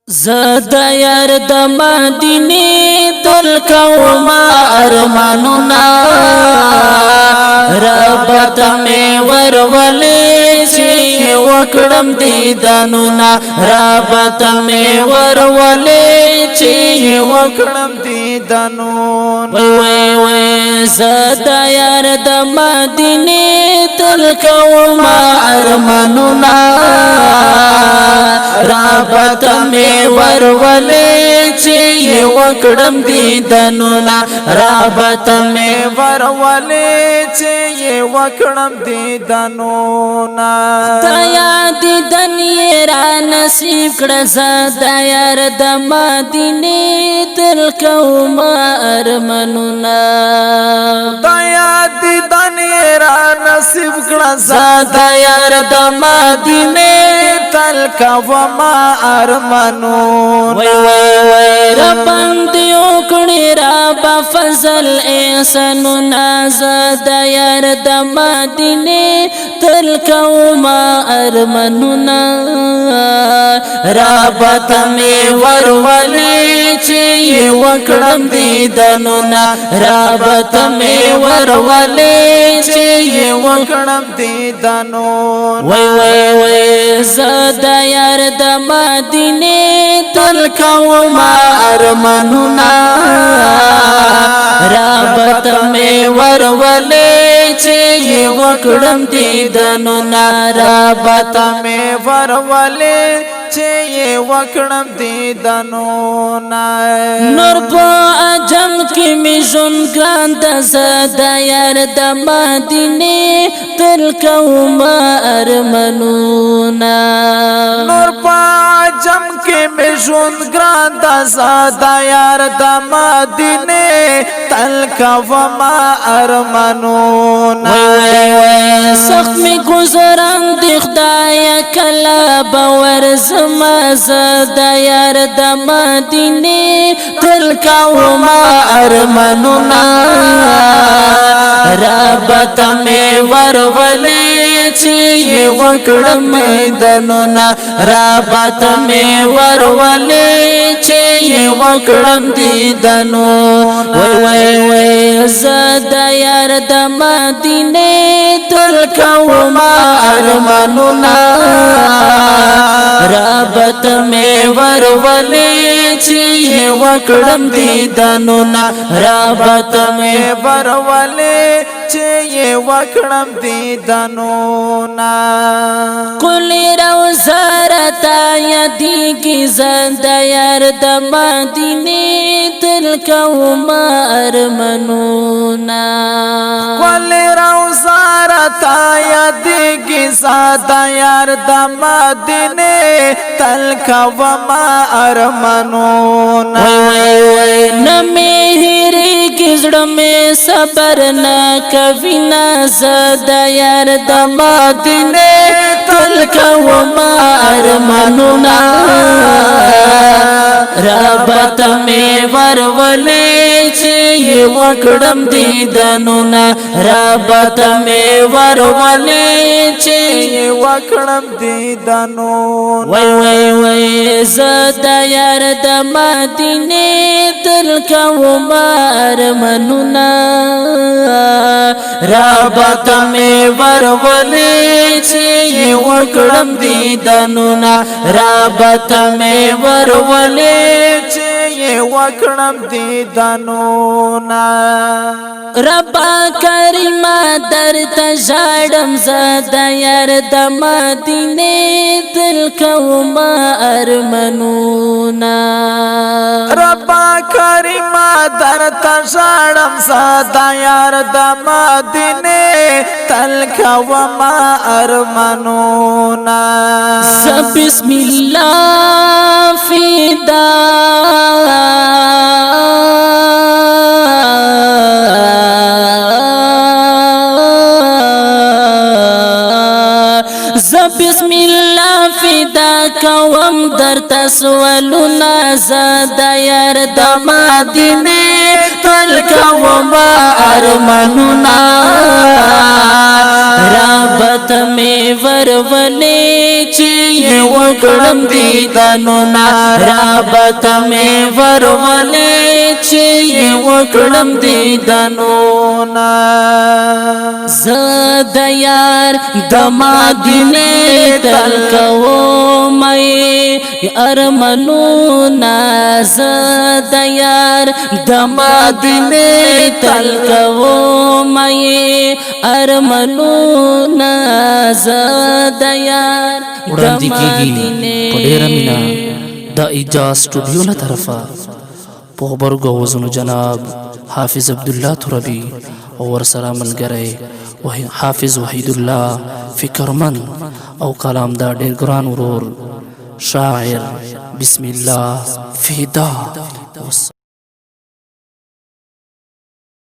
زد یار د مدینه تل کوما ارمانونا رب تمه ورولې چې وکړم دیدانونا رب تمه ورولې چې وکړم دیدانون وای وای زد یار د مدینه تل کوما ارمانونا رب تمه ورولې چې وکړم دیدنونا رابط مې ورولې چې وکړم دیدنونا تا یاد دنیا را نصیب کړه زدا یار د مدینه تل کوم ارمنونا تا یاد دنیا را نصیب کړه زدا یار د مدینه تل کوم ارمنون وای وای وای ربان دیو کړي رب فضل احسان نازد یار د مدینه تل کوم ارمنونا رب تمه ورولې چې وکړم دیدنونا رب تمه ورولې چې وکړم دیدنون وای وای وای زد یار د مدینه تل کوم ارمانونا رب تمه ورولې چې وکړم دیدنونا رب تمه ورولې چې وکړم دیدنونا نور په اجم کې می ژوند ګران د زد یار د مدینه تل کوم ارمانونا نور په اجم کې می ژوند ګران د زد یار د مدینه تل کوم ارمانونا سخت می گزارم د خدای کلا باور زما زد یار د مدینه تل کوم ارمانونا رب تمه ورولې چې وکړم دیدنونا رب تمه ورولې چې وکړم دیدنون وای وای وای زد یار د مدینه تل کوم ارمانونا رب تمه ورولې چې وکړم دیدنونا رب تمه ورولې چې وکړم دیدنونا کلی روزارتا یادیږي زد یار د مدینه تل کوم ارمانونا کلی روزارتا یادیږي زد یار د مدینه تل کوم ارمانونا نمه هری کزړه مې صبر نه کوي نه زد یار د مدینه تل کوم ارمانونا رب تمه ورولې چې وکړم دیدنونا رب تمه ورولې چې وکړم دیدنون وای وای وای زد یار د مدینه تل کوم ارمانونا رب تمه ورولې چې وکړم دیدنونا رب تمه ورولې چې وکړم دیدنونا رب کریم درته ژړم زد یار د مدینه تل کوم ارمانونا رب کریم درته ژړم زد یار د مدینه تل کوم ارمانونا بسم الله فدا بسم الله فدا کوم در تسولنا زد یار د مدینه تل کوم ارمانونا رب تمه ورولې چې وکړم دیدنونه رابط مې ورولې چې وکړم دیدنونه زد یار د مدینه تل کوم ارمنونا زد یار د مدینه تل کوم ارمنونا زد یار وړاندې کېږي په ډېره مینه د اجاز سټوډیو له طرفه په غبرګو اوازونو جناب حافظ عبدالله ترابي او ورسره ملګری حافظ وحید الله فکرمن او کلام دا ډېر ګران ورور شاعر بسم الله فدا